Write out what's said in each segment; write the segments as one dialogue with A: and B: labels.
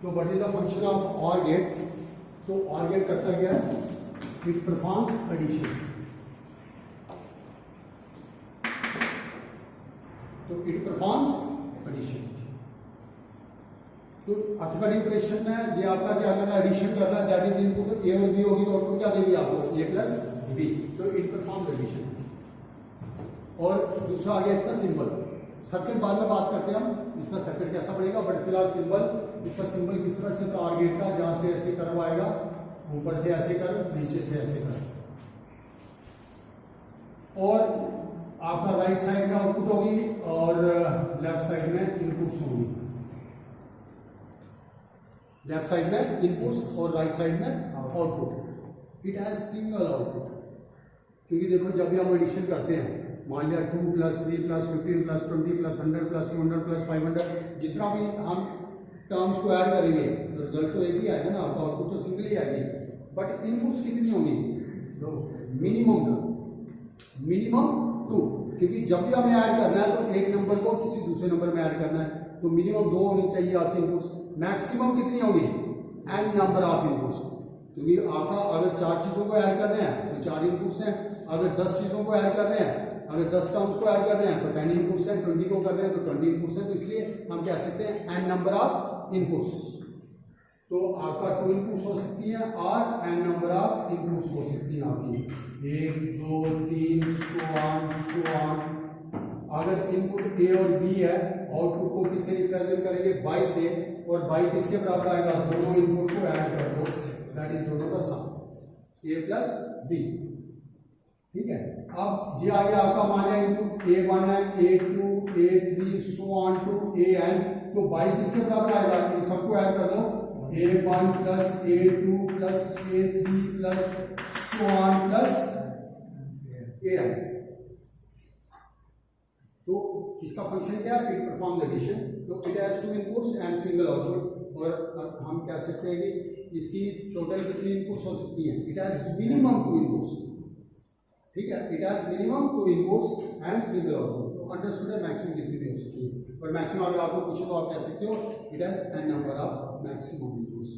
A: तो what is the function of or gate? तो or gate करता क्या है? It performs addition. तो इट परफॉर्म्स एडिशन। तो अर्थमेटिक ऑपरेशन में ये आपका क्या कर रहा है? एडिशन कर रहा है। दैट इज इनपुट ए और बी होगी तो आउटपुट क्या देगी आपको? ए प्लस बी। तो इट परफॉर्म्स एडिशन। और दूसरा आ गया इसका सिंबल। सर्किट बाद में बात करते हैं हम, इसका सर्किट कैसा पड़ेगा, बट फिलहाल सिंबल। इसका सिंबल किस तरह से? तो आर गेट का, जहां से ऐसे कर्व आएगा, ऊपर से ऐसे कर्व, नीचे से ऐसे कर्व, और आपका राइट साइड में आउटपुट होगी और लेफ्ट साइड में इनपुट्स होंगी। लेफ्ट साइड में इनपुट्स और राइट साइड में output. It has single output, क्योंकि देखो जब भी हम एडिशन करते हैं, मान लिया 2 + 3 + 15 + 20 + 100 + 200 + 500, जितना भी हम टर्म्स को ऐड करेंगे तो रिजल्ट तो एक ही आएगा ना, आपका आउटपुट तो सिंगल ही आएगी। बट इनपुट्स कितनी होंगी? मिनिमम 2, क्योंकि जब भी हमें ऐड करना है तो एक नंबर को किसी दूसरे नंबर में ऐड करना है, तो मिनिमम 2 होनी चाहिए आपकी इनपुट्स। मैक्सिमम कितनी होगी? n नंबर ऑफ इनपुट्स, क्योंकि आपका अगर 4 चीजों को ऐड कर रहे हैं तो 4 इनपुट्स हैं, अगर 10 चीजों को ऐड कर रहे हैं, अगर 10 टर्म्स को ऐड कर रहे हैं तो 10 इनपुट्स हैं, 20 को कर रहे हैं तो 20 इनपुट्स हैं। तो इसलिए हम कह सकते हैं n नंबर ऑफ इनपुट्स। तो आपका 2 इनपुट्स हो सकती है और n नंबर ऑफ इनपुट्स हो सकती है आपकी 1 2 3 so on। अगर इनपुट ए और बी है, आउटपुट को किससे रिप्रेजेंट करेंगे? बाई से, और बाई किसके बराबर आएगा? दोनों इनपुट को ऐड कर दो, दैट इज दोनों का सम, ए प्लस बी। ठीक है, अब ये आ गया आपका, मान लिया इनपुट A1 है, A2 A3 so on to AN, तो बाई किसके बराबर आएगा? इन सबको ऐड कर दो, A1 + A2 + A3 + so on + AN। तो इसका फंक्शन क्या है? It performs addition. तो it has 2 inputs and single output. और हम कह सकते हैं कि इसकी टोटल कितनी इनपुट्स हो सकती हैं? It has minimum 2 inputs. ठीक है, it has minimum 2 inputs and single output. तो अंडरस्टूड है, मैक्सिमम कितनी भी हो सकती है, और मैक्सिमम अगर आपको पूछे तो आप कह सकते हो it has n number of maximum inputs.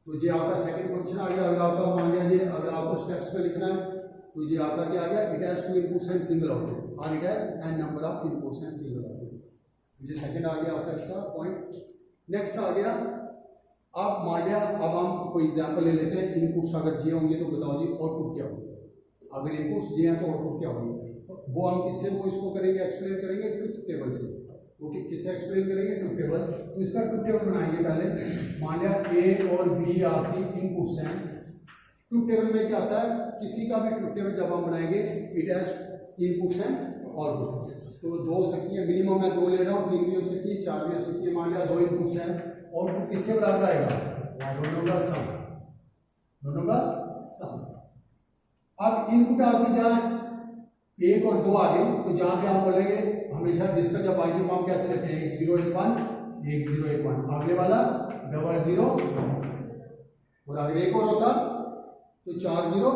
A: तो ये आपका सेकंड फंक्शन आ गया। अगर आपका मान लिया ये, अगर आपको स्टेप्स में लिखना है तो ये आपका क्या आ गया? It has 2 inputs and single output, और it has n number of inputs and single output. ये सेकंड आ गया आपका इसका पॉइंट। नेक्स्ट आ गया, अब मान लिया, अब हम कोई एग्जांपल ले लेते हैं। इनपुट्स अगर जी होंगे तो बताओ जी आउटपुट क्या होगा? अगर इनपुट्स जी हैं तो आउटपुट क्या होगी? वो हम किससे वो इसको करेंगे? एक्सप्लेन करेंगे ट्रुथ टेबल से। ओके, किससे एक्सप्लेन करेंगे? Truth table. तो इसका ट्रुथ टेबल बनाएंगे पहले। मान लिया ए और बी आपकी इनपुट्स हैं। ट्रुथ टेबल में क्या आता है? किसी का भी ट्रुथ टेबल जब हम बनाएंगे, it has inputs and output. तो 2 हो सकती है, मिनिमम मैं 2 ले रहा हूँ, 3 भी हो सकती है, 4 भी हो सकती है। मान लिया 2 इनपुट्स हैं, आउटपुट किसके बराबर आएगा? दोनों का सम, दोनों का सम। अब इनपुट आपकी जहाँ 1 और 2 आ गई, तो जहां पे हम बोलेंगे हमेशा जिसका जब बाइनरी फॉर्म कैसे रहते हैं? 1 0 1 1 1 0 1 1, अगले वाला 0 0, और अगर एक और होता तो 4 0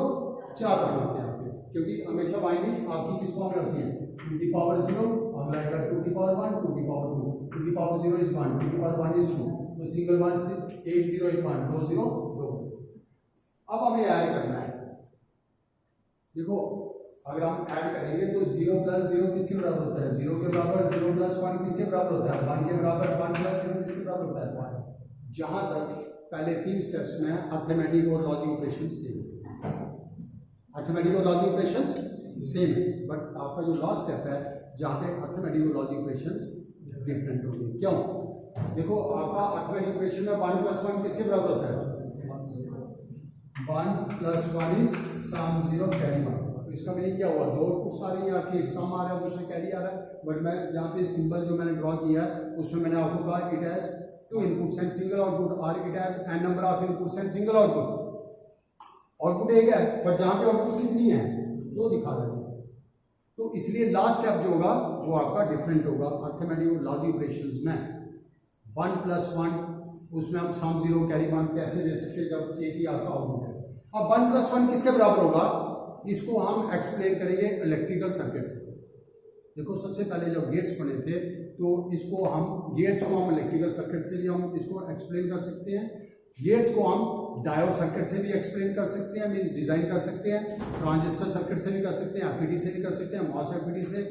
A: 4 बनाते हैं आपके, क्योंकि हमेशा बाइनरी आपकी किस फॉर्म में होती है? 2 की पावर 0, अगला आएगा 2 की पावर 1, 2 की पावर 2, 2 की पावर 0 इज 1, 2 की पावर 1 इज 2। तो सिंगल 1 से 1 0 1 1 2 0 2। अब हमें ऐड करना है। देखो अगर हम ऐड करेंगे तो 0 + 0 किसके बराबर होता है? 0 के बराबर। 0 + 1 किसके बराबर होता है? 1 के बराबर। 1 + 0 किसके बराबर होता है? 1। जहां तक पहले 3 स्टेप्स में अर्थमेटिक और लॉजिक ऑपरेशन सेम, अर्थमेटिक और लॉजिक ऑपरेशन सेम है, बट आपका जो लास्ट स्टेप है जहां पे अर्थमेटिक और लॉजिक ऑपरेशन डिफरेंट होंगे। क्यों? देखो आपका अर्थमेटिक ऑपरेशन में 1 + 1 किसके बराबर होता है? 1 + 1 इज सम 0 कैरी 1। तो इसका मीनिंग क्या हुआ? 2 आउटपुट्स आ रही है आपकी, एक सम आ रहा है, दूसरा कैरी आ रहा है। बट मैं जहाँ पे सिंबल जो मैंने ड्रॉ किया है उसमें मैंने आपको कहा it has 2 inputs and single output, और it has n number of inputs and single output. Output एक है, पर जहाँ पे आउटपुट्स कितनी है? 2 दिखा रहे हैं। तो इसलिए लास्ट स्टेप जो होगा वो आपका डिफरेंट होगा अर्थमेटिक और लॉजिक ऑपरेशंस में। 1 + 1 उसमें हम सम 0 कैरी 1 कैसे दे सकते हैं जब एक ही आपका आउटपुट है। अब 1 + 1 किसके बराबर होगा? इसको हम एक्सप्लेन करेंगे इलेक्ट्रिकल सर्किट से। देखो सबसे पहले जब गेट्स बने थे तो इसको हम गेट्स को हम इलेक्ट्रिकल सर्किट से भी हम इसको एक्सप्लेन कर सकते हैं, गेट्स को हम डायोड सर्किट से भी एक्सप्लेन कर सकते हैं, मीन्स डिजाइन कर सकते हैं, ट्रांजिस्टर सर्किट से भी कर सकते हैं, एफईडी से भी कर सकते हैं, मास एफईडी से।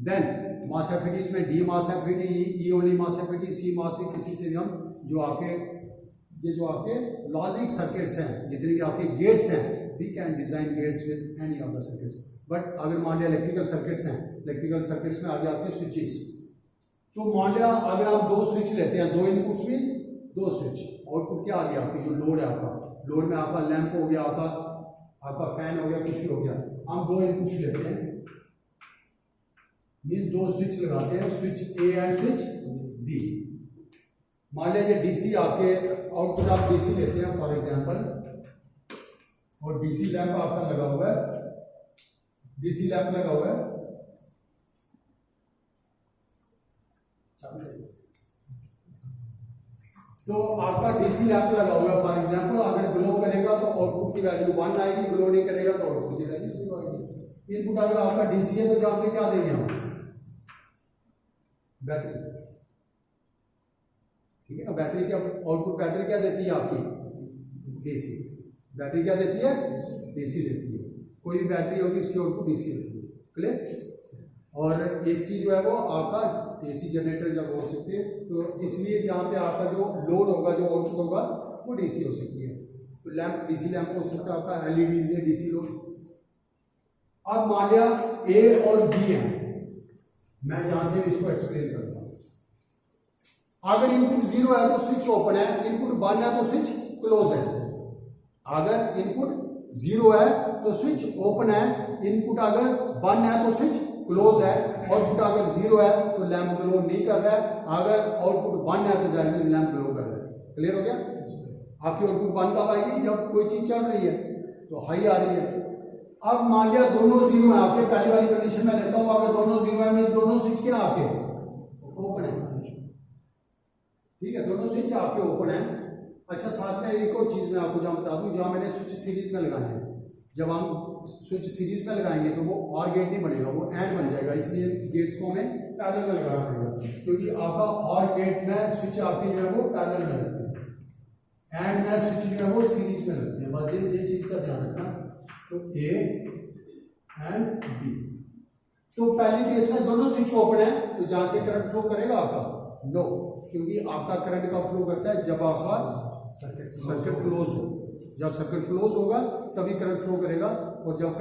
A: देन मास एफईडी में डी मास एफईडी, ई ओनली मास एफईडी, सी मास, किसी से भी हम जो आपके ये जो आपके लॉजिक सर्किट्स हैं, जितने भी आपके गेट्स हैं, we can design gates with any of the circuits. But अगर मान लिया इलेक्ट्रिकल सर्किट्स हैं, इलेक्ट्रिकल सर्किट्स में आगे आपके स्विचेस, तो मान लिया अगर आप दो स्विच लेते हैं, दो इनपुट्स मीन्स दो स्विच, आउटपुट क्या आ गया आपकी जो लोड है आपका, लोड में आपका लैंप हो गया, आपका फैन हो गया, कुछ भी हो गया, हम दो इनपुट्स लेते हैं, मीन्स दो स्विच लगाते हैं, switch A and switch B. मान लीजिए डीसी आपके आउटपुट आप डीसी लेते हैं फॉर एग्जांपल, और डीसी लैंप आपका लगा हुआ है, डीसी लैंप लगा हुआ है, तो आपका डीसी लैंप लगा हुआ है फॉर एग्जांपल, अगर ग्लो करेगा तो आउटपुट की वैल्यू 1 आएगी, ग्लो नहीं करेगा तो आउटपुट की वैल्यू 0 आएगी। इनपुट अगर आपका डीसी है तो जहां पे क्या देंगे हम, बैटरी, ठीक है ना। बैटरी क्या आउटपुट, बैटरी क्या देती है आपकी, डीसी, बैटरी क्या देती है, डीसी देती है, कोई भी बैटरी होगी उसकी आउटपुट डीसी देती है, क्लियर। और एसी जो है वो आपका एसी जनरेटर जब हो सकते हैं, तो इसलिए जहाँ पे आपका जो लोड होगा, जो आउटपुट होगा वो डीसी हो सकती है, तो लैंप डीसी लैंप हो सकता है आपका, एलईडी है डीसी लोड। अब मान लिया ए और बी है, मैं जहां से इसको एक्सप्लेन करता हूं, अगर इनपुट 0 है तो स्विच ओपन है, इनपुट 1 है तो स्विच क्लोज है। अगर इनपुट 0 है तो स्विच ओपन है, इनपुट अगर 1 है तो स्विच क्लोज है, आउटपुट अगर 0 है तो लैंप ग्लो नहीं कर रहा है, अगर आउटपुट 1 है तो दैट मींस लैंप ग्लो कर रहा है। क्लियर हो गया। आपकी आउटपुट 1 कब आएगी, जब कोई चीज चल रही है तो हाई आ रही है। अब मान लिया दोनों 0 है आपके, पहली वाली कंडीशन में लेता हूं, अगर दोनों 0 है मींस दोनों स्विच क्या आपके ओपन है, ठीक है, दोनों स्विच आपके ओपन है। अच्छा, साथ में एक और चीज मैं आपको जहां बता दूं, जहां मैंने स्विच सीरीज में लगाए हैं, जब हम स्विच सीरीज में लगाएंगे तो वो और गेट नहीं बनेगा, वो एंड बन जाएगा, इसलिए गेट्स को हमें पैरेलल में लगाना पड़ेगा, क्योंकि आपका और गेट में स्विच आपके जो है वो पैरेलल में लगते हैं, एंड में स्विच जो है वो सीरीज में लगते हैं, बस ये चीज का ध्यान रखना। तो ए एंड बी, तो पहली केस में दोनों स्विच ओपन है, तो जहां से करंट फ्लो करेगा आपका नो, क्योंकि आपका करंट का फ्लो करता है जब आपका सर्किट क्लोज हो, जब सर्किट क्लोज होगा तभी करंट फ्लो करेगा, और जब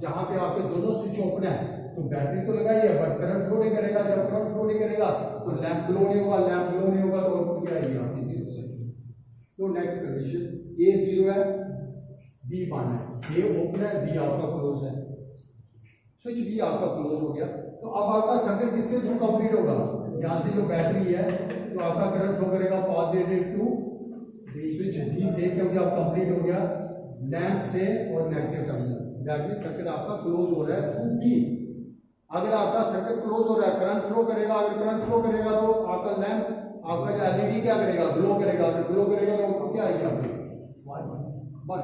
A: जहां पे आपके दोनों स्विच ओपन है तो बैटरी तो लगाई है बट करंट फ्लो नहीं करेगा, जब करंट फ्लो नहीं करेगा तो लैंप ग्लो नहीं होगा, लैंप ग्लो नहीं होगा तो आउटपुट क्या आएगी आपकी 0 से। तो नेक्स्ट कंडीशन, ए 0 है, बी 1 है, ए ओपन है, बी आपका क्लोज है, स्विच बी आपका क्लोज हो गया, तो अब आपका सर्किट किसके थ्रू कंप्लीट होगा, जहां से जो बैटरी है तो आपका करंट फ्लो करेगा पॉजिटिव टू स्विच बी से, क्योंकि आप कंप्लीट हो गया लैंप से और negative terminal, that means circuit आपका क्लोज हो रहा है थ्रू बी। अगर आपका सर्किट क्लोज हो रहा है, करंट फ्लो करेगा, अगर करंट फ्लो करेगा तो आपका लैंप, आपका जो एलईडी क्या करेगा, ग्लो करेगा, अगर ग्लो करेगा तो क्या आएगी आपकी 1।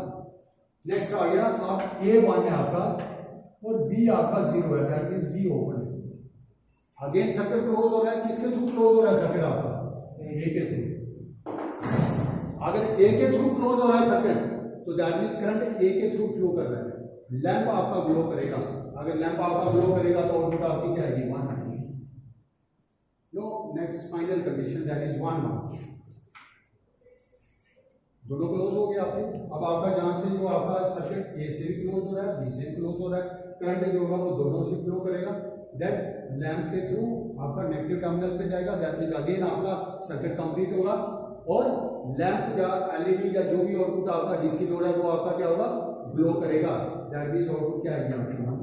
A: नेक्स्ट आ गया, आप ए 1 है आपका और बी आपका 0 है, दैट मींस बी ओपन है। अगेन सर्किट क्लोज हो रहा है, किसके थ्रू क्लोज हो रहा है सर्किट आपका, ए के थ्रू। अगर ए के थ्रू क्लोज हो रहा है सर्किट तो दैट मींस करंट ए के थ्रू फ्लो कर रहा है, लैंप आपका ग्लो करेगा, अगर लैंप आपका ग्लो करेगा तो आउटपुट आपकी क्या आएगी 1 आएगी। No next final condition, that is 1 1, दोनों क्लोज हो गया आपके। अब आपका जहां से जो आपका सर्किट ए से भी क्लोज हो रहा है, बी से भी क्लोज हो रहा है, करंट जो होगा वो दोनों से फ्लो करेगा, दैट लैंप के थ्रू आपका नेगेटिव टर्मिनल पे जाएगा, दैट मींस अगेन आपका सर्किट कंप्लीट होगा, और लैंप या एलईडी या जो भी आउटपुट आपका डीसी लोड है वो आपका क्या होगा, ग्लो करेगा, दैट मींस आउटपुट क्या आएगी आपकी 1।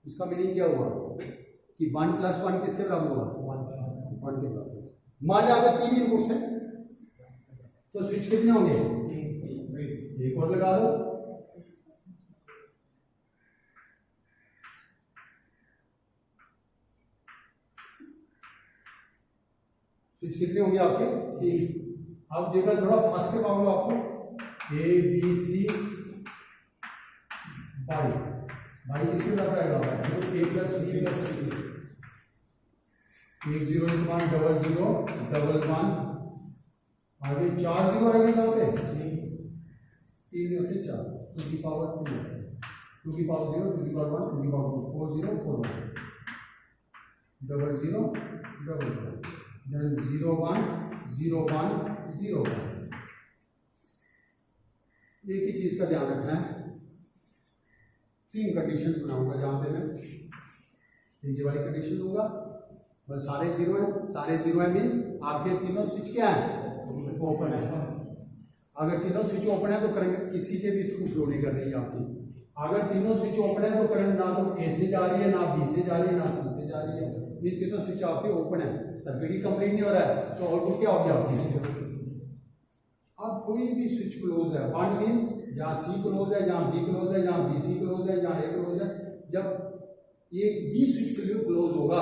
A: इसका मीनिंग क्या हुआ कि 1 + 1 किसके बराबर होगा, 1 के बराबर। मान लिया अगर 3 इनपुट्स हैं तो स्विच कितने होंगे, एक और लगा दो, स्विच कितने होंगे आपके 3। अब जगह थोड़ा फास्ट करवाऊंगा आपको, A B C y, y किसके बराबर आएगा, A plus B plus C, 1 0 1 0 0 1 1 आगे 4 0 आएंगे यहाँ पे 3 होते 4 2 की पावर 2 2 की पावर 0 2 की पावर 1 2 की पावर 2 4 0 4 1 0 0 then 0 1 0 1 0 1 एक ही चीज का ध्यान रखना है। 3 कंडीशंस बनाऊंगा जहां पे मैं ये वाली कंडीशन दूंगा बस सारे 0 है, सारे 0 है मीन्स आपके तीनों स्विच क्या है ओपन है। अगर तीनों स्विच ओपन है तो करंट किसी के भी थ्रू फ्लो नहीं कर रही है आपकी। अगर तीनों स्विच ओपन है तो करंट ना तो ए से जा रही है, ना बी से जा रही है, ना सी से जा रही है। ये तीनों स्विच आपके ओपन है, सर्किट ही कंप्लीट नहीं हो रहा है तो आउटपुट क्या हो गया आपकी। अब कोई भी स्विच क्लोज है, बंद मीन्स जहाँ सी क्लोज है, जहाँ बी क्लोज है, जहाँ बी सी क्लोज है, जहाँ ए क्लोज है। जब एक बी स्विच के लिए क्लोज होगा,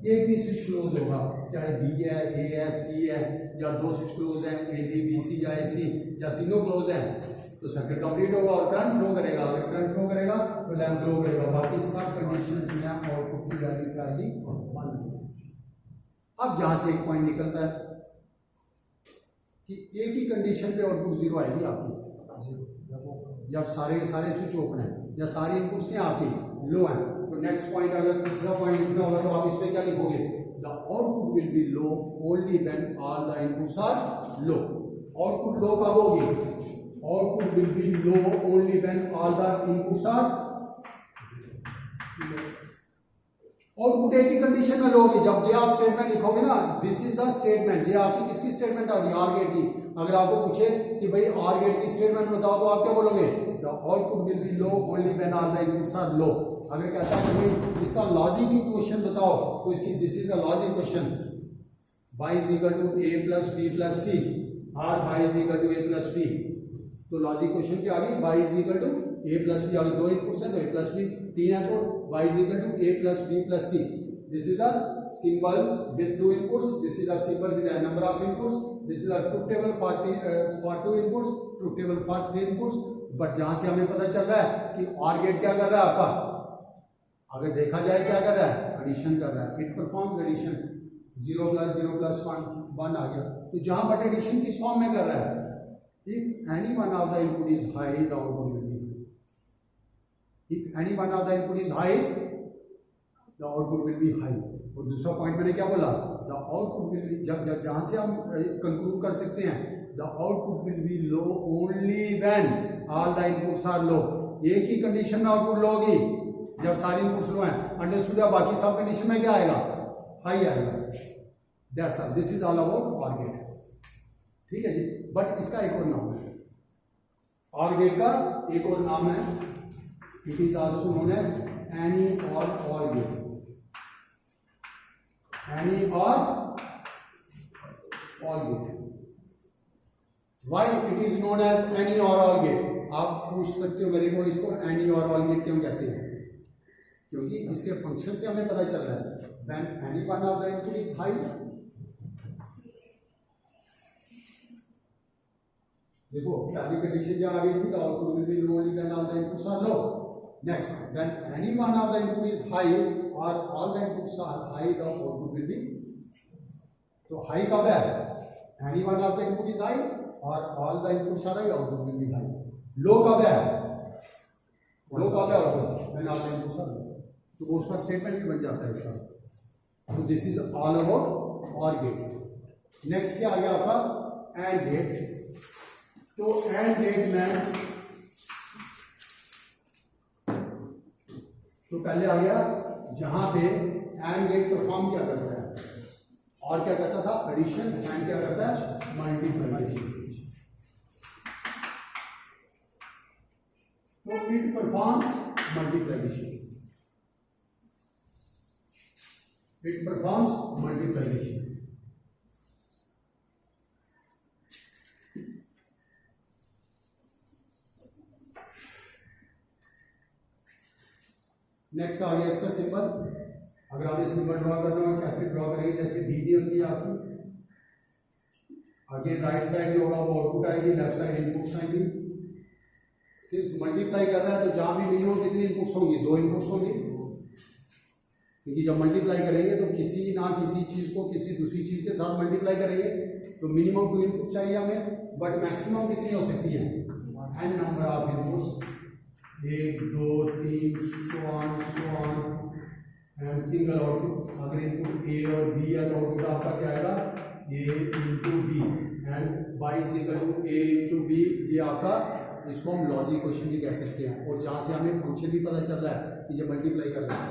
A: एक भी स्विच क्लोज होगा, चाहे बी है, ए है, सी है, या 2 स्विच क्लोज है, ए बी बी सी या ए सी, या तीनों क्लोज है तो सर्किट कंप्लीट होगा और करंट फ्लो करेगा। अगर करंट फ्लो करेगा तो लैंप ग्लो करेगा। बाकी सब कंडीशंस में आउटपुट की वैल्यू क्या आएगी 1। अब जहां से एक पॉइंट निकलता है कि एक ही कंडीशन पे आउटपुट 0 आएगी आपकी, जब सारे के सारे स्विच ओपन है या सारी इनपुट्स क्या आपकी लो है। तो नेक्स्ट पॉइंट अगर तीसरा पॉइंट लिखना होगा तो आप इस पे क्या लिखोगे, the output will be low only when all the inputs are low. Output low कब होगी, output will be low only when all the inputs are. Output एक ही कंडीशन में लोगे जब जे आप स्टेटमेंट लिखोगे ना, दिस इज द स्टेटमेंट। ये आपकी किसकी स्टेटमेंट आ गई, आर गेट की। अगर आपको पूछे कि भाई आर गेट की स्टेटमेंट बताओ तो आप क्या बोलोगे, the output will be low only when all the inputs are low. अगर कहता है कि भाई इसका लॉजिक इक्वेशन बताओ तो इसकी this is the logic question, y is equal to a plus b plus c और y is equal to a plus b। तो लॉजिक क्वेश्चन क्या आ गई, y is equal to a plus b। अगर 2 inputs है तो a plus b, 3 है तो y is equal to a plus b plus c। This is the symbol with 2 inputs, this is a symbol with a number of inputs, this is a truth table for 2 inputs, truth table for 3 inputs। But जहां से हमें पता चल रहा है कि OR gate क्या कर रहा है आपका, अगर देखा जाए क्या कर रहा है, एडिशन कर रहा है। इट परफॉर्म्स एडिशन, 0 प्लस 1 आ गया। तो जहां बट एडिशन किस फॉर्म में कर रहा है, if any one of the input is high the output will B, if any one of the input is high the output will be high. और दूसरा पॉइंट मैंने क्या बोला, द आउटपुट विल बी, जब जब जहां से हम कंक्लूड कर सकते हैं, the output will be low only when all the inputs are low. एक ही कंडीशन में आउटपुट लो होगी जब सारी इनपुट्स लो हैं, अंडरस्टूड है। बाकी सब कंडीशन में क्या आएगा, हाई आएगा। That's all, this is all about or gate. ठीक है जी। बट इसका एक और नाम है, ऑर गेट का एक और नाम है, it is also known as any और ऑर गेट। एनी और or gate. Why it is known as any और ऑर गेट, आप पूछ सकते हो मेरे को इसको एनी और ऑर गेट क्यों कहते हैं, क्योंकि इसके फंक्शन से हमें पता चल रहा है when any one of the input is high. देखो पहली कंडीशन जो आ गई थी, the output will be low only when all the inputs are low. Next, when any one of the input is high और all the inputs are high the output will be. तो high कब है, any one of the input is high और all the inputs are high, output will be high. Low कब है, low कब है output, when all the inputs are low. तो वो उसका स्टेटमेंट भी बन जाता है इसका। तो this is all about or gate. Next क्या आ गया आपका, एंड गेट। तो एंड गेट में तो पहले आ गया जहां पे एंड गेट परफॉर्म क्या करता है, और क्या करता था, एडिशन, एंड क्या करता है, मल्टीप्लिकेशन। तो it performs multiplication, it performs multiplication. Next आ गया इसका सिंबल। अगर आपने सिंबल ड्रॉ करना हो कैसे ड्रॉ करेंगे, जैसे दी होती है आपकी, आगे राइट साइड जो होगा वो आउटपुट आएगी, लेफ्ट साइड इनपुट्स आएंगी। सिर्फ मल्टीप्लाई कर रहा है तो जहां भी मिनिमम कितनी इनपुट्स होंगी, 2 इनपुट्स होंगी। क्योंकि जब मल्टीप्लाई करेंगे तो किसी ना किसी चीज़ को किसी दूसरी चीज़ के साथ मल्टीप्लाई करेंगे, तो मिनिमम 2 इनपुट चाहिए हमें, बट मैक्सिमम कितनी हो सकती है, n number of inputs, 1 2 3 so on and single output. अगर इनपुट ए और बी है तो आउटपुट आपका क्या आएगा, A into B and Y is equal to A into B. ये आपका, इसको हम लॉजिक क्वेश्चन भी कह सकते हैं, और जहाँ से हमें फंक्शन भी पता चल रहा है कि जब मल्टीप्लाई कर रहा है।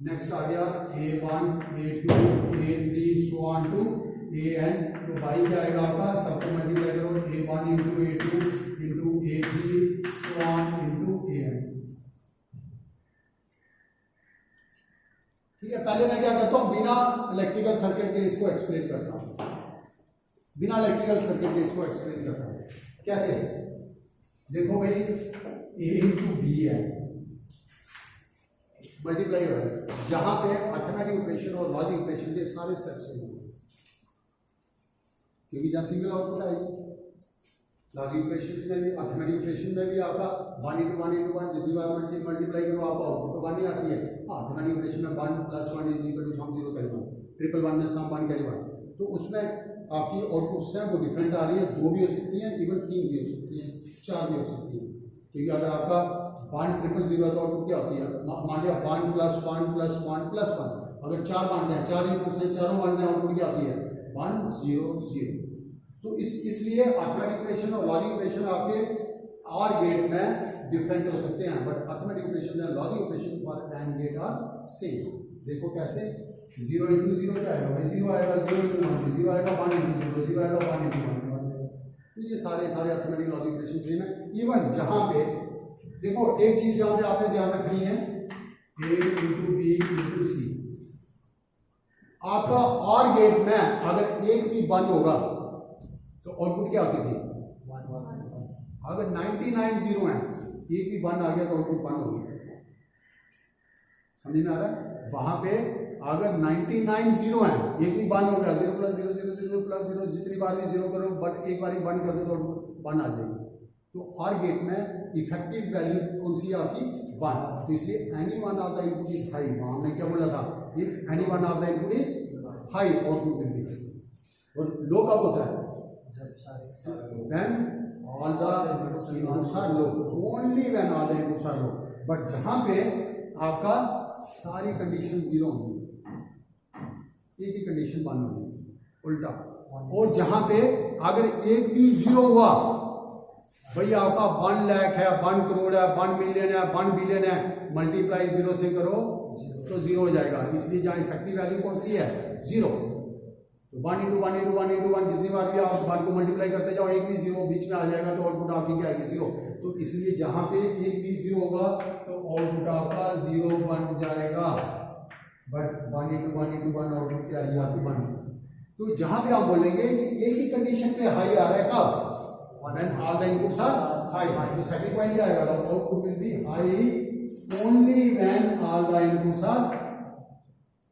A: नेक्स्ट आ गया a1 a2 a3 so on to an, तो वाई क्या आएगा आपका, सबको मल्टीप्लाई करो, a1 into a2 into a3 so on into an। ठीक है, पहले मैं क्या करता हूँ, बिना इलेक्ट्रिकल सर्किट के इसको एक्सप्लेन करता हूँ, बिना इलेक्ट्रिकल सर्किट के इसको एक्सप्लेन करता हूँ। कैसे, देखो भाई a इंटू बी है, मल्टीप्लाई हो रहा है, जहां पे अर्थमेटिक ऑपरेशन और लॉजिक ऑपरेशन के सारे स्टेप्स हैं, क्योंकि जहां सिंगल आउटपुट आएगी, लॉजिक ऑपरेशन में भी अर्थमेटिक ऑपरेशन में भी आपका 1 इंटू 1 इंटू 1 जितनी बार मल्टीप्लाई करो आपका आउटपुट तो 1 ही आती है। अर्थमेटिक ऑपरेशन में 1 + 1 is equal to sum 0 carry 1, triple 1 में सम 1 कैरी 1, तो उसमें आपकी आउटपुट्स हैं वो डिफरेंट आ रही है, 2 भी हो सकती हैं, इवन 3 भी हो सकती हैं, 4 भी हो सकती हैं। क्योंकि अगर आपका 1 0 0 0 तो आउटपुट क्या होती है, मान लिया 1 + 1 + 1 + 1, अगर 4 1 हैं, 4 इनपुट्स हैं, चारों 1 से आउटपुट क्या आती है, 1 0 0। तो इसलिए अर्थमेटिक ऑपरेशन और लॉजिक ऑपरेशन आपके आर गेट में डिफरेंट हो सकते हैं, but arithmetic operation and logic operation for and gate are same. देखो कैसे, 0 इंटू 0 क्या आएगा भाई, 0 आएगा, 0 इंटू 1 0 आएगा, 1 इंटू 0 0 आएगा, 1 इंटू 1 तो ये सारे अर्थमेटिक लॉजिक ऑपरेशन सेम है। इवन जहां पे देखो एक चीज यहाँ पे आपने ध्यान रखनी है, a इंटू बी इंटू सी, आपका और गेट में अगर एक भी बंद होगा तो आउटपुट क्या होती थी, 1। अगर 99 0 है, एक भी बंद आ गया तो आउटपुट 1 हो गया। समझ में आ रहा है, वहां पे अगर 99 0 है, एक भी बंद हो गया, 0 + 0 0 0 + 0, जितनी बार भी 0 करो बट एक बार ही बंद कर दो तो आउटपुट 1 आ जाएगी। तो और गेट में इफेक्टिव वैल्यू कौन सी है आपकी, 1। तो इसलिए any one of the input is high, वहां हमने क्या बोला था, if any one of the input is high output will be high. और लो कब होता है, when all the inputs are low, only when all the inputs are low। But जहां पे आपका सारी कंडीशन 0 होंगी, एक ही कंडीशन 1 होगी, उल्टा। और जहां पे अगर एक भी 0 हुआ, भाई आपका 1 लाख है, 1 करोड़ है, 1 मिलियन है, 1 बिलियन है, मल्टीप्लाई 0 से करो तो 0 हो जाएगा। इसलिए जहां इफेक्टिव वैल्यू कौन सी है, 0। तो 1 इंटू 1 इंटू 1 इंटू 1 जितनी बार भी आप 1 को मल्टीप्लाई करते जाओ, एक भी 0 बीच में आ जाएगा तो आउटपुट आपकी क्या आएगी, 0। तो इसलिए जहां पे एक भी 0 होगा तो आउटपुट आपका 0 बन जाएगा। बट 1 इंटू 1 इंटू 1 आउटपुट क्या आएगी आपकी 1। तो जहां पे आप बोलेंगे कि एक ही कंडीशन पे हाई आ रहा है, कब, when all the inputs are high, तो सेकंड पॉइंट क्या आएगा, output will be high only when all the inputs are,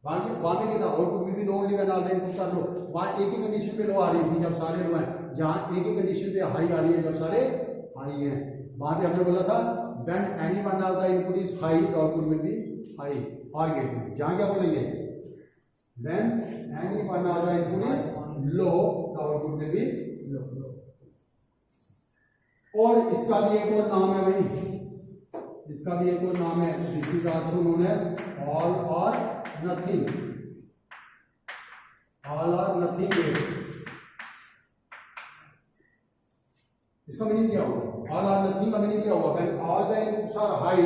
A: वहां पे क्या था, output will be low only when all the inputs are low. वहां एक ही कंडीशन पे लो आ रही थी जब सारे लो हैं, जहां एक ही कंडीशन पे हाई आ रही है जब सारे हाई हैं। वहां पे हमने बोला था when any one of the input is high the output will be high. और गेट में जहां क्या बोलेंगे, when any one of the input is low the output will be low. और इसका भी एक और नाम है भाई, इसका भी एक और नाम है, this is also known as all or nothing, all or nothing gate. इसका मीनिंग क्या होगा, ऑल और नथिंग का मीनिंग क्या होगा, when all the inputs are high,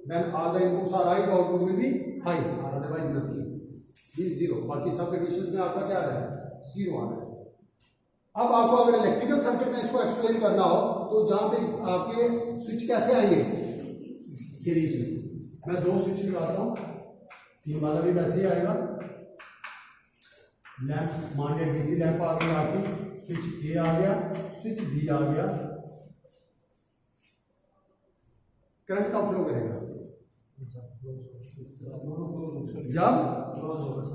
A: when all the inputs are high the output will be high, otherwise nothing is 0। बाकी सब conditions में आपका क्या आ रहा है, 0 आ रहा है। अब आपको अगर इलेक्ट्रिकल सर्किट में इसको एक्सप्लेन करना हो तो जहां पे आपके स्विच कैसे आएंगे, सीरीज में। मैं 2 स्विच लगाता हूं, 3 वाला भी वैसे ही आएगा। लैंप मान लिया डीसी लैंप आ गया आपकी, स्विच ए आ गया, स्विच बी आ गया। करंट कब फ्लो करेगा, जब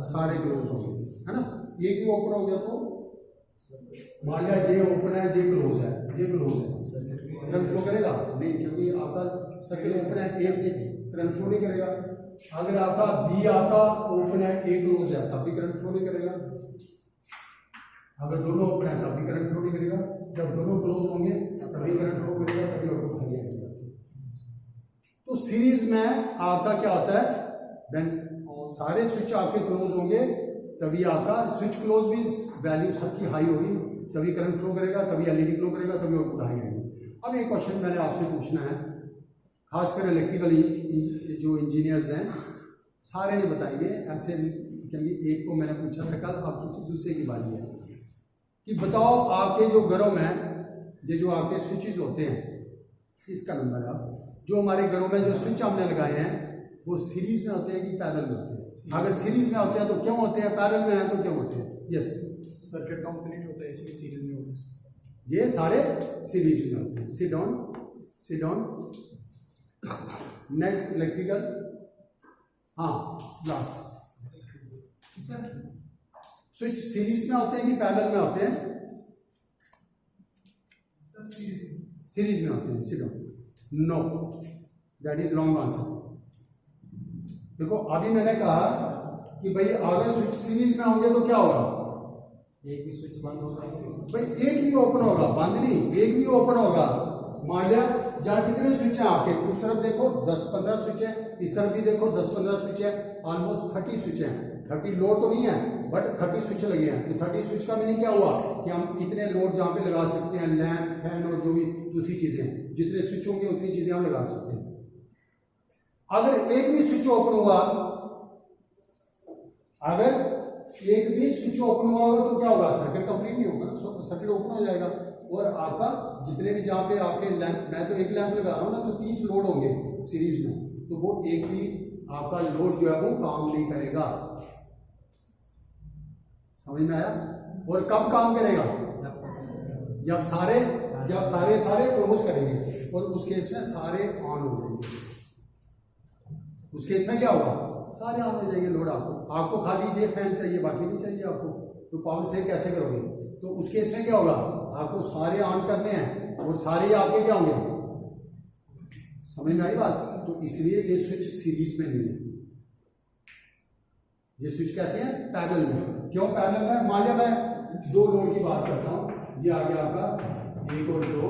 A: सारे क्लोज हो गए, है ना। ये क्यों ओपन हो गया, तो मान लिया ये ओपन है, ये क्लोज है, ये क्लोज है, करंट फ्लो करेगा नहीं, क्योंकि आपका सर्किट ओपन है, ए से करंट फ्लो नहीं करेगा। अगर आपका बी आपका ओपन है, ए क्लोज है, तब भी करंट फ्लो नहीं करेगा। अगर दोनों ओपन है तब भी करंट फ्लो नहीं करेगा। जब दोनों क्लोज होंगे तभी करंट फ्लो करेगा, तभी आउटपुट हाई आएगी। तो सीरीज में आपका क्या होता है, देन सारे स्विच आपके क्लोज होंगे तभी आपका स्विच क्लोज भी वैल्यू सबकी हाई होगी, तभी करंट फ्लो करेगा, तभी एलईडी फ्लो करेगा, तभी आउटपुट हाई आएगी। अब एक क्वेश्चन मैंने आपसे पूछना है, खासकर इलेक्ट्रिकल जो इंजीनियर्स हैं सारे नहीं बताएंगे ऐसे, क्योंकि एक को मैंने पूछा था कल, आप किसी दूसरे की बारी है कि बताओ आपके जो घरों में ये जो आपके स्विचेस होते हैं, इसका नंबर है, जो हमारे घरों में जो स्विच हमने लगाए हैं वो सीरीज में होते हैं कि पैरेलल में होते हैं? अगर सीरीज में होते हैं तो क्यों होते हैं, पैरेलल में है तो क्यों होते हैं? यस,
B: सर्किट कंप्लीट होता है इसलिए सीरीज में होता है।
A: ये सारे सीरीज में होते हैं। Sit down, sit down. Next electrical, हाँ लास्ट। स्विच सीरीज में होते हैं कि पैरेलल में होते हैं? सीरीज में होते हैं। Sit down. No, that is wrong answer. देखो अभी मैंने कहा कि भाई अगर स्विच सीरीज में होंगे तो क्या होगा,
B: एक भी स्विच बंद होगा
A: भाई एक भी ओपन होगा, बंद नहीं, एक भी ओपन होगा। मान लिया जहां कितने स्विच हैं आपके, उस तरफ देखो 10-15 स्विच है, इस तरफ भी देखो 10-15 स्विच है, ऑलमोस्ट 30 स्विच हैं। 30 लोड तो नहीं है बट 30 स्विच लगे हैं। तो 30 स्विच का मीनिंग क्या हुआ कि हम इतने लोड जहां पे लगा सकते हैं, लैंप, फैन और जो भी दूसरी चीजें, जितने स्विच होंगे उतनी चीजें हम लगा सकते हैं। अगर एक भी स्विच ओपन हुआ, अगर एक भी स्विच ओपन हुआ होगा तो क्या होगा, सर्किट कंप्लीट नहीं होगा ना, सर्किट ओपन हो जाएगा और आपका जितने भी जहां पे आपके लैंप, मैं तो एक लैंप लगा रहा हूं ना, तो 30 लोड होंगे सीरीज में, तो वो एक भी आपका लोड जो है वो काम नहीं करेगा। समझ में आया? और कब काम करेगा, जब सारे क्लोज करेंगे, और उस केस में सारे ऑन हो जाएंगे। उस केस में क्या होगा, सारे ऑन हो जाएंगे लोड। आपको खाली ये फैन चाहिए, बाकी नहीं चाहिए आपको, तो पावर सेव कैसे करोगे? तो उस केस में क्या होगा, आपको सारे ऑन करने हैं और सारे आपके क्या होंगे। समझ में आई बात? तो इसलिए ये स्विच सीरीज में नहीं है, ये स्विच कैसे है, पैरेलल में। क्यों पैरेलल में? मान लिया मैं 2 लोड की बात करता हूं, ये आ गया आपका 1 और 2,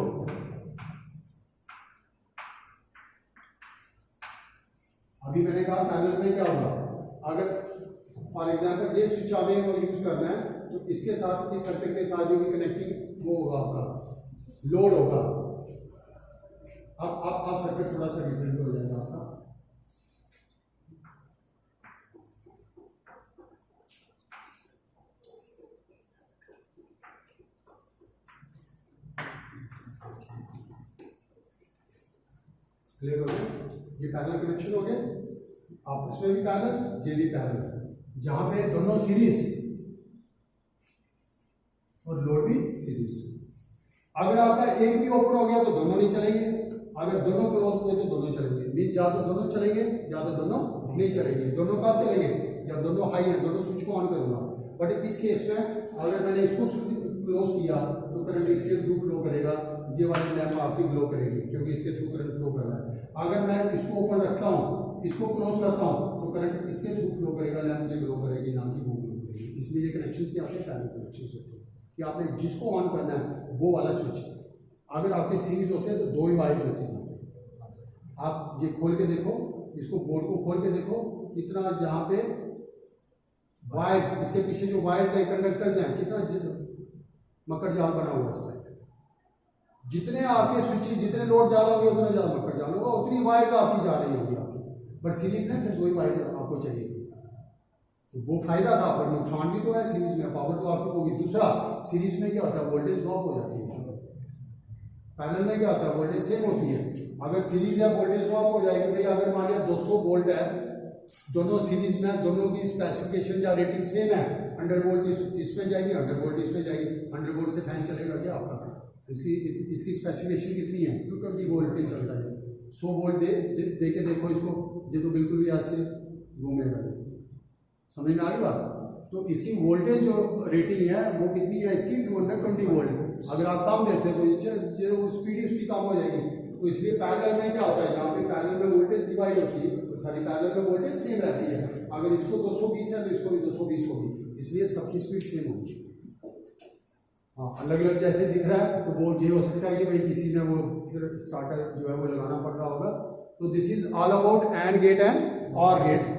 A: अभी मैंने कहा पैरेलल में क्या होगा, अगर फॉर एग्जांपल ये स्विच हमें वो यूज करना है, तो इसके साथ, इस सर्किट के साथ जो भी कनेक्टिंग वो होगा आपका लोड होगा। अब आप सर्किट थोड़ा सा डिफरेंट हो जाएगा आपका। क्लियर हो गया? ये पैरेलल कनेक्शन हो गए, आपस में भी पैरेलल, ये भी पैरेलल, जहां पे दोनों सीरीज और लोड भी सीरीज। अगर आपका एक भी ओपन हो गया तो दोनों नहीं चलेंगे, अगर दोनों क्लोज हुए तो दोनों चलेंगे। मीन या तो दोनों चलेंगे या तो दोनों नहीं चलेंगे। दोनों कब चलेंगे, जब दोनों हाई है, दोनों स्विच को ऑन करूंगा। बट इस केस में अगर मैंने इसको क्लोज किया तो करंट इसके थ्रू फ्लो करेगा, ये वाली लैंप आपकी ग्लो करेगी क्योंकि इसके थ्रू करंट फ्लो कर रहा है। अगर मैं इसको ओपन रखता हूँ, इसको क्लोज करता हूँ, तो करंट इसके थ्रू फ्लो करेगा, लैंप ये ग्लो करेगी, ना कि वो ग्लो करेगी। इसलिए ये कनेक्शंस क्या होते हैं, पैरेलल कनेक्शंस होते हैं कि आपने जिसको ऑन करना है वो वाला स्विच। अगर आपके सीरीज होते हैं तो 2 ही वायर्स होती हैं। आप ये खोल के देखो, इसको बोर्ड को खोल के देखो, कितना जहां पे वायर्स, इसके पीछे जो वायर्स हैं, कंडक्टर्स हैं, कितना मकर जाल बना हुआ है इसमें। जितने आपके स्विच, जितने लोड ज्यादा होंगे उतना ज्यादा मकर जाल होगा, उतनी वायर्स आपकी जा रही होगी आपकी। बट सीरीज में फिर 2 ही वायर्स आपको चाहिए, तो वो फायदा था, पर नुकसान भी तो है सीरीज में, पावर तो आपकी होगी। दूसरा, सीरीज में क्या होता है, वोल्टेज ड्रॉप हो जाती है। पैरेलल में क्या होता है, वोल्टेज सेम होती है। अगर सीरीज है वोल्टेज ड्रॉप हो जाएगी। भाई अगर मान लिया 200 वोल्ट है, दोनों सीरीज में, दोनों की स्पेसिफिकेशन या रेटिंग सेम है, 100 वोल्ट इसमें जाएगी, 100 वोल्ट इसमें जाएगी। 100 वोल्ट से फैन चलेगा क्या आपका? इसकी स्पेसिफिकेशन कितनी है, 220 वोल्ट पे चलता है। 100 वोल्ट दे के देखो इसको, ये तो बिल्कुल भी ऐसे घूमेगा। समझ में आ गई बात? तो इसकी वोल्टेज जो रेटिंग है वो कितनी है इसकी, 220 वोल्ट। अगर आप कम देते हैं तो स्पीड उसकी कम हो जाएगी। तो इसलिए पैरेलल में क्या होता है, यहाँ पे पैरेलल में वोल्टेज डिवाइड होती है, सॉरी पैरेलल में वोल्टेज सेम रहती है। अगर इसको 220 है तो इसको भी 220 होगी, इसलिए सबकी स्पीड सेम होगी। हाँ, अलग अलग जैसे दिख रहा है तो वो ये हो सकता है कि भाई किसी ने वो फिर स्टार्टर जो है वो लगाना पड़ रहा होगा। तो this is all about and gate and और गेट।